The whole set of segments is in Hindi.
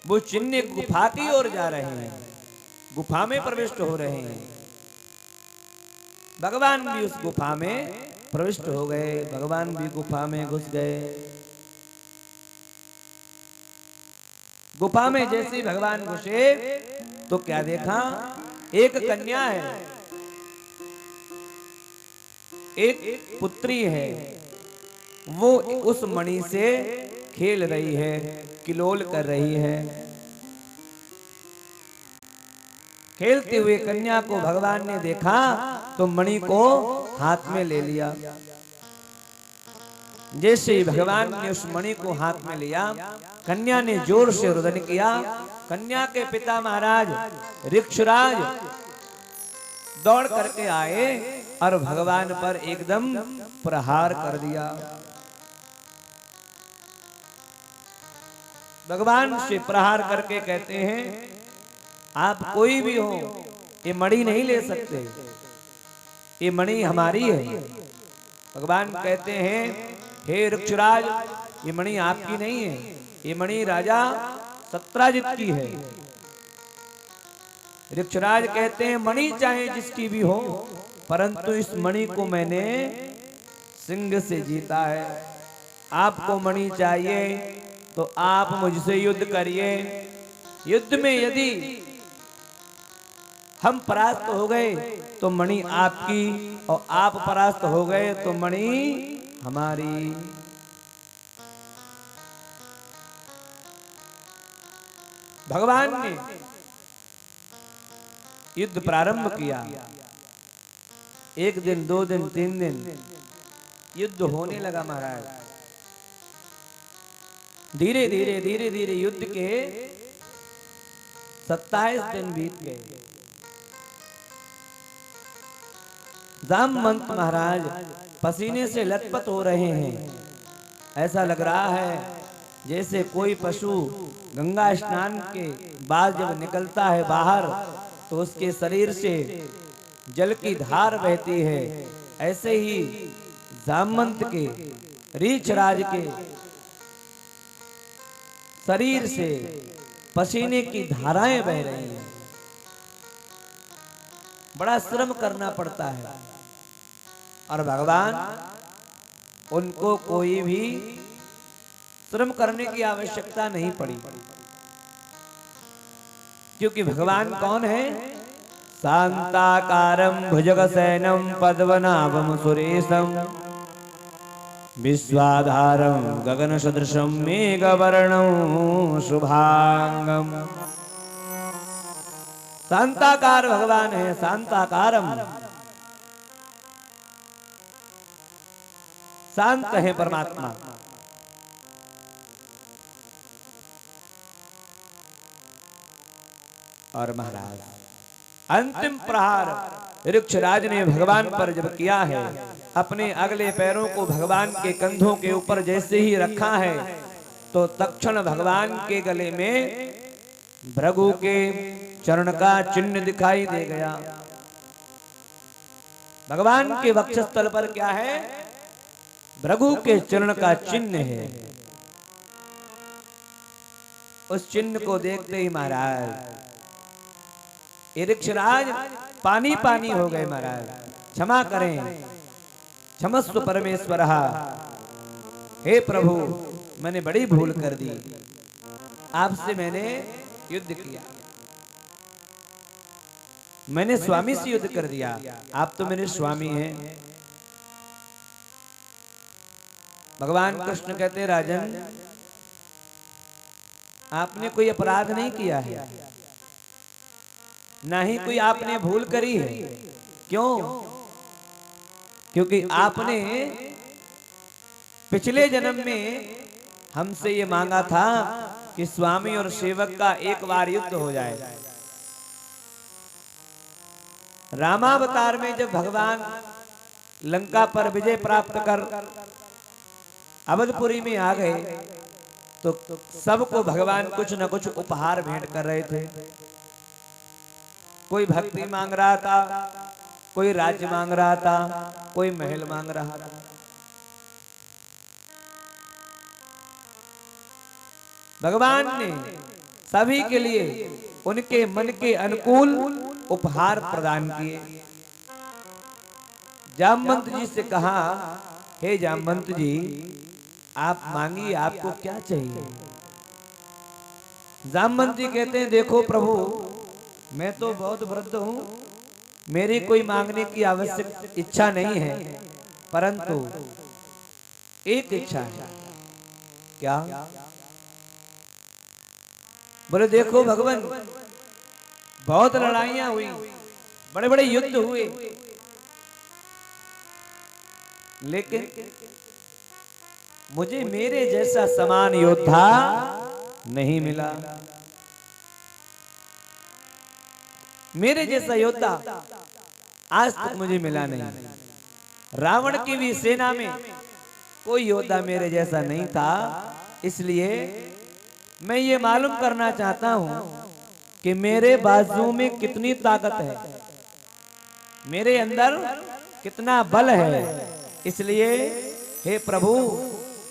वो चिन्ह गुफा की ओर जा रहे हैं, गुफा में प्रविष्ट हो रहे हैं। भगवान भी उस गुफा में प्रविष्ट हो गए, भगवान भी गुफा में घुस गए। गुफा में जैसे भगवान घुसे तो क्या देखा, एक कन्या है, एक पुत्री है, वो उस मणि से खेल रही है, किलोल कर रही है। खेलते हुए कन्या को भगवान ने देखा तो मणि को हाथ में ले लिया। जैसे ही भगवान ने उस मणि को हाथ में लिया, कन्या ने जोर से रुदन किया। कन्या के पिता महाराज ऋक्षराज दौड़ करके आए और भगवान पर एकदम प्रहार कर दिया। भगवान से प्रहार करके कहते हैं, आप कोई भी हो, ये मणि नहीं ले सकते, ये मणि हमारी है। भगवान कहते हैं, हे ऋक्षराज, ये मणि आपकी नहीं है, ये मणि राजा सत्राजित की है। ऋक्षराज कहते हैं, मणि चाहे जिसकी भी हो, परंतु इस मणि को मैंने सिंह से जीता है। आपको मणि चाहिए तो आप मुझसे युद्ध करिए। युद्ध में यदि हम परास्त हो गए तो मणि आपकी, और आप परास्त हो गए तो मणि हमारी। भगवान ने युद्ध प्रारंभ किया। एक दिन, 2 दिन, 3 दिन युद्ध होने लगा महाराज। धीरे धीरे धीरे धीरे युद्ध के 27 दिन बीत गए। जामवंत महाराज पसीने से लथपथ हो रहे हैं। ऐसा लग रहा है जैसे कोई पशु गंगा स्नान के बाद जब निकलता है बाहर तो उसके शरीर से जल की धार बहती है, ऐसे ही जामवंत के ऋक्षराज के शरीर से पसीने की धाराएं बह रही हैं। बड़ा श्रम करना पड़ता है और भगवान, उनको कोई भी श्रम करने की आवश्यकता नहीं पड़ी, क्योंकि भगवान कौन है? शांताकारं भुजगशयनं पद्मनाभं सुरेशं विश्वाधारं गगनसदृशं मेघवर्णं शुभांगम। शांताकार भगवान है, शांताकारम, शांत है परमात्मा। और महाराज अंतिम प्रहार ऋक्षराज ने भगवान पर जब किया है, अपने अगले पैरों को भगवान के कंधों के ऊपर जैसे ही रखा है तो तत्क्षण भगवान के गले में भृगु के चरण का चिन्ह दिखाई दे गया। भगवान के वक्षस्थल पर क्या है? भृगु के चरण का चिन्ह है। उस चिन्ह को देखते ही महाराज ऋक्षराज पानी पानी हो गए। महाराज क्षमा करें, क्षमस्व परमेश्वर, हे प्रभु, मैंने बड़ी भूल कर दी, आपसे मैंने युद्ध किया, मैंने स्वामी से युद्ध कर दिया, आप तो मेरे स्वामी हैं। भगवान कृष्ण कहते, राजन, आपने कोई अपराध नहीं किया है, ना ही कोई आपने भूल करी है। क्यों? क्योंकि आपने पिछले जन्म में हमसे ये मांगा था कि स्वामी और सेवक का एक बार युद्ध हो जाए। रामावतार में जब भगवान लंका पर विजय प्राप्त कर अवधपुरी में आ गए तो सबको भगवान कुछ न कुछ उपहार भेंट कर रहे थे। कोई भक्ति मांग रहा था, कोई राज्य मांग रहा था, कोई महल मांग रहा था। भगवान ने सभी के लिए उनके मन के अनुकूल उपहार प्रदान किए। जामवंत जी से कहा, हे जामवंत जी, आप मांगिए, आपको क्या चाहिए। जामवंत जी कहते हैं, देखो प्रभु, मैं तो बहुत वृद्ध हूं, मेरी कोई मांगने की आवश्यक इच्छा नहीं है, परंतु एक इच्छा है। क्या? बोले, देखो भगवान, बहुत लड़ाइयां हुई, बड़े बड़े युद्ध हुए, लेकिन मुझे मेरे जैसा समान योद्धा नहीं मिला। मेरे जैसा योद्धा आज तक मुझे मिला नहीं। रावण की भी सेना में कोई योद्धा मेरे जैसा नहीं था। इसलिए मैं ये मालूम करना चाहता हूं कि मेरे बाजू में कितनी ताकत है, मेरे अंदर कितना बल है। इसलिए हे प्रभु,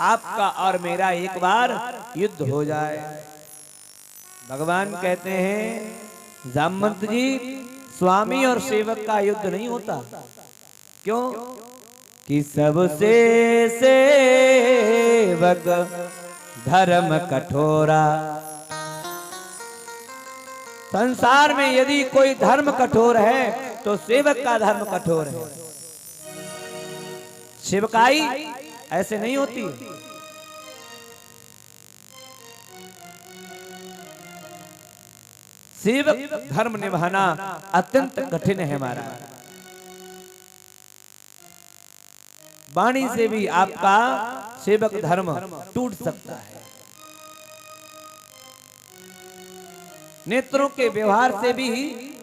आपका और मेरा एक बार युद्ध हो जाए। भगवान कहते हैं, जामवंत जी, स्वामी और सेवक का युद्ध नहीं होता। क्यों? कि सबसे सेवक धर्म कठोरा। संसार में यदि कोई धर्म कठोर है तो सेवक का धर्म कठोर है। सेवकाई ऐसे नहीं होती। सेवक धर्म निभाना अत्यंत कठिन है हमारा। वाणी से भी आपका सेवक धर्म टूट सकता है, नेत्रों के व्यवहार से भी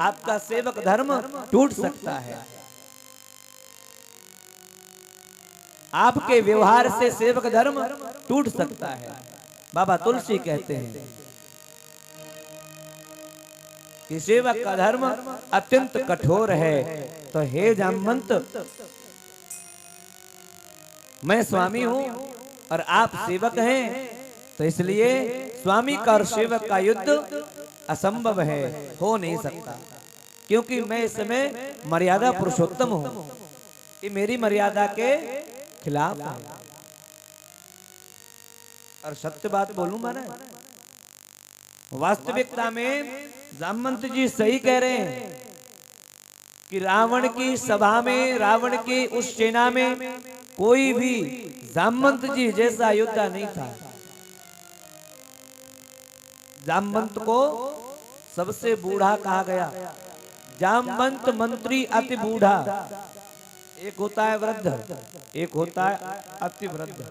आपका सेवक धर्म टूट सकता है। आपके व्यवहार से सेवक धर्म टूट सकता है। बाबा तुलसी कहते हैं कि सेवक का धर्म अत्यंत कठोर है। तो हे जामवंत, मैं स्वामी हूं और आप सेवक हैं, तो इसलिए स्वामी का और सेवक का युद्ध असंभव है, हो नहीं सकता। क्योंकि मैं इस समय मर्यादा पुरुषोत्तम हूं, ये मेरी मर्यादा के खिलाफ है। और सत्य बात बोलूं माना, वास्तविकता में जामवंत जी सही कह रहे हैं कि रावण की सभा में, रावण की उस सेना में कोई भी जामवंत जी जैसा योद्धा नहीं था। जामवंत को सबसे बूढ़ा कहा गया। जामवंत मंत्री अति बूढ़ा। एक होता है वृद्ध, एक होता है अति वृद्ध,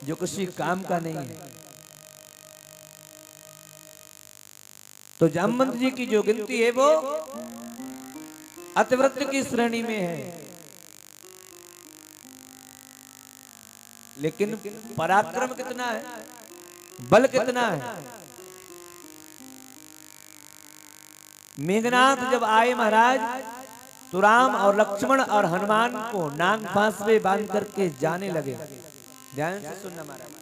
जो किसी काम का नहीं है। तो जामवंत जी की जो गिनती है वो अतिवृत्त की श्रेणी में है। लेकिन पराक्रम कितना है, बल कितना है। मेघनाथ जब आए महाराज, तो राम और लक्ष्मण और हनुमान को नाग फांस में बांध करके जाने लगे। ध्यान से सुनना महाराज।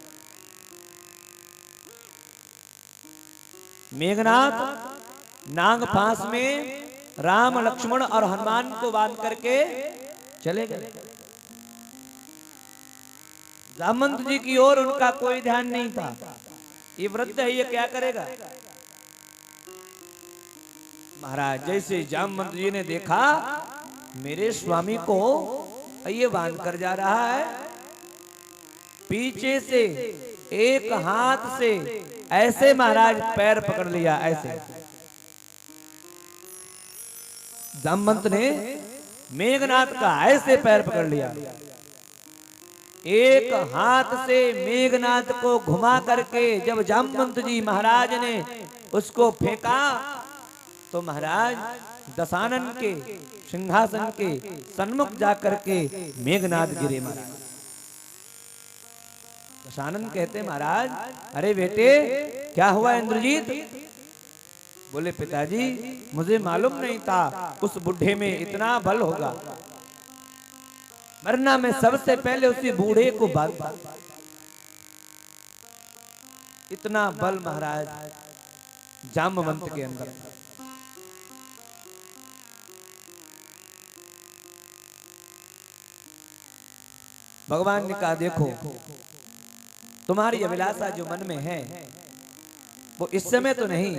मेघनाथ नाग फांस में राम, लक्ष्मण और हनुमान को बांध करके चले गए। जामवंत जी की ओर उनका कोई ध्यान नहीं था। ये वृद्ध है, ये क्या करेगा। महाराज जैसे जामवंत जी ने देखा मेरे स्वामी को ये बांध कर जा रहा है, पीछे से एक हाथ से ऐसे महाराज पैर पकड़ लिया। ऐसे जामवंत ने मेघनाथ का ऐसे पैर पकड़ लिया। एक हाथ से मेघनाथ को घुमा करके जब जामवंत जी महाराज ने उसको फेंका, तो महाराज दशानन के सिंहासन के सन्मुख जाकर के मेघनाथ गिरे। महाराज दशानन कहते, महाराज अरे बेटे क्या हुआ इंद्रजीत। बोले पिताजी मुझे मालूम नहीं था उस बुढ़े में इतना बल होगा, वरना मैं सबसे पहले उसी बूढ़े को बांधता। इतना बल महाराज जामवंत के अंदर। भगवान ने कहा देखो तुम्हारी अभिलाषा जो मन में है वो इस समय तो नहीं,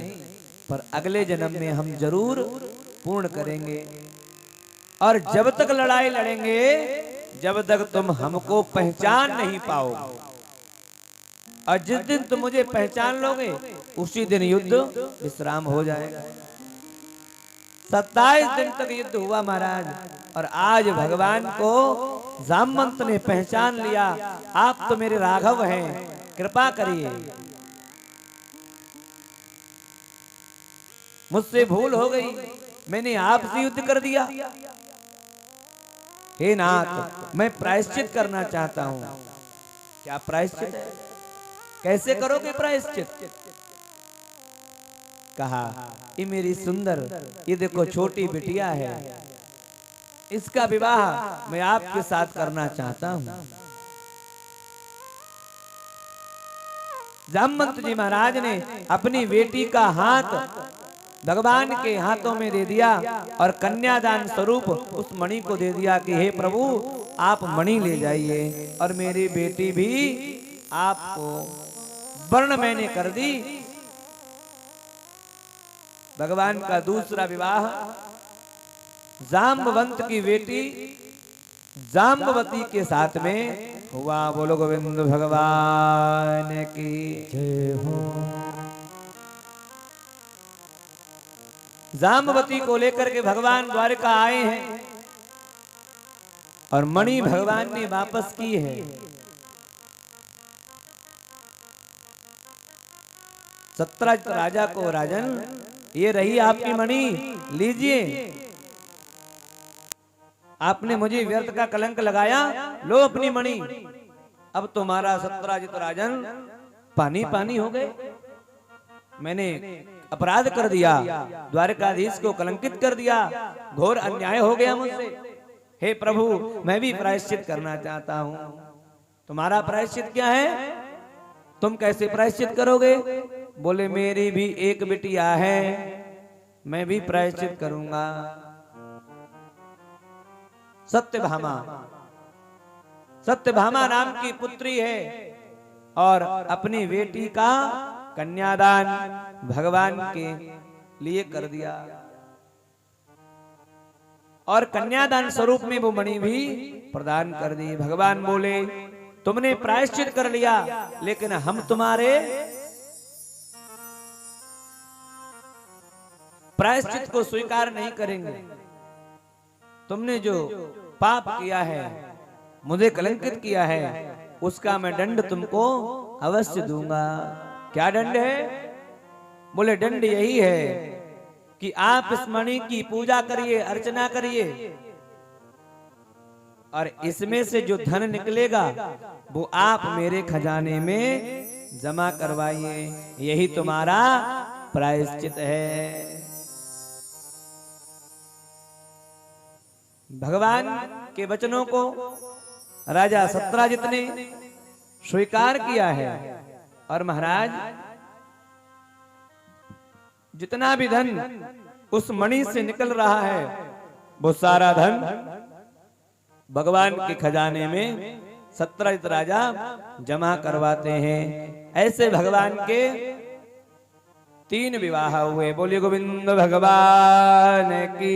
पर अगले जन्म में हम जरूर पूर्ण करेंगे। और जब तक लड़ाई लड़ेंगे जब तक तुम हमको पहचान नहीं पाओगे, और जिस दिन तुम मुझे पहचान लोगे उसी दिन युद्ध विश्राम हो जाएगा। 27 दिन तक युद्ध हुआ महाराज, और आज भगवान को जामवंत ने पहचान लिया। आप तो मेरे राघव हैं, कृपा करिए, मुझसे भूल हो गई, मैंने आपसे युद्ध कर दिया। हे नाथ, मैं प्रायश्चित करना चाहता हूं। क्या प्रायश्चित है? कैसे करोगे प्रायश्चित? कहा ये मेरी सुंदर, ये देखो छोटी बिटिया है, इसका विवाह मैं आपके साथ करना चाहता हूं। जामवंत जी महाराज ने अपनी बेटी का हाथ भगवान के हाथों में दे दिया और कन्यादान स्वरूप उस मणि को दे दिया कि हे प्रभु आप मणि ले जाइए, और मेरी बेटी भी आपको वर्ण मैंने कर दी। भगवान का दूसरा विवाह जाम्बवंत की बेटी जाम्बवती के साथ में हुआ। बोलो गोविंद भगवान की जय हो। जाम्बवती को लेकर के भगवान द्वारका आए हैं और मणि भगवान ने वापस की है। सत्रजित राजा को राजन ये रही आपकी मणि, लीजिए। आपने मुझे व्यर्थ का कलंक लगाया, लो अपनी मणि। अब तुम्हारा सत्रजित राजन पानी पानी हो गए। मैंने अपराध कर दिया, द्वारकाधीश को कलंकित कर दिया, घोर अन्याय हो गया मुझसे। हे प्रभु मैं भी प्रायश्चित करना चाहता हूं। तुम्हारा प्रायश्चित क्या है? तुम कैसे प्रायश्चित करोगे? बोले मेरी भी एक बिटिया है, मैं भी प्रायश्चित करूंगा। सत्यभामा, सत्यभामा नाम की पुत्री है और अपनी बेटी का कन्यादान भगवान के लिए कर दिया, और कन्यादान स्वरूप में वो मणि भी प्रदान कर दी। भगवान बोले तुमने प्रायश्चित कर लिया, लेकिन हम तुम्हारे प्रायश्चित को स्वीकार नहीं करेंगे। तुमने जो पाप किया है, मुझे कलंकित किया है, उसका मैं दंड तुमको अवश्य दूंगा। क्या दंड है? बोले दंड यही है कि आप इस मणि की पूजा करिए, अर्चना करिए, और इसमें से जो धन निकलेगा वो आप मेरे खजाने में जमा करवाइए। यही तुम्हारा प्रायश्चित है। भगवान के वचनों को राजा सत्रजित ने स्वीकार किया है, और महाराज जितना भी धन उस मणि से निकल रहा है वो सारा धन भगवान के खजाने में सत्रजित राजा जमा करवाते हैं। ऐसे भगवान के 3 विवाह हुए। बोलिए गोविंद भगवान की।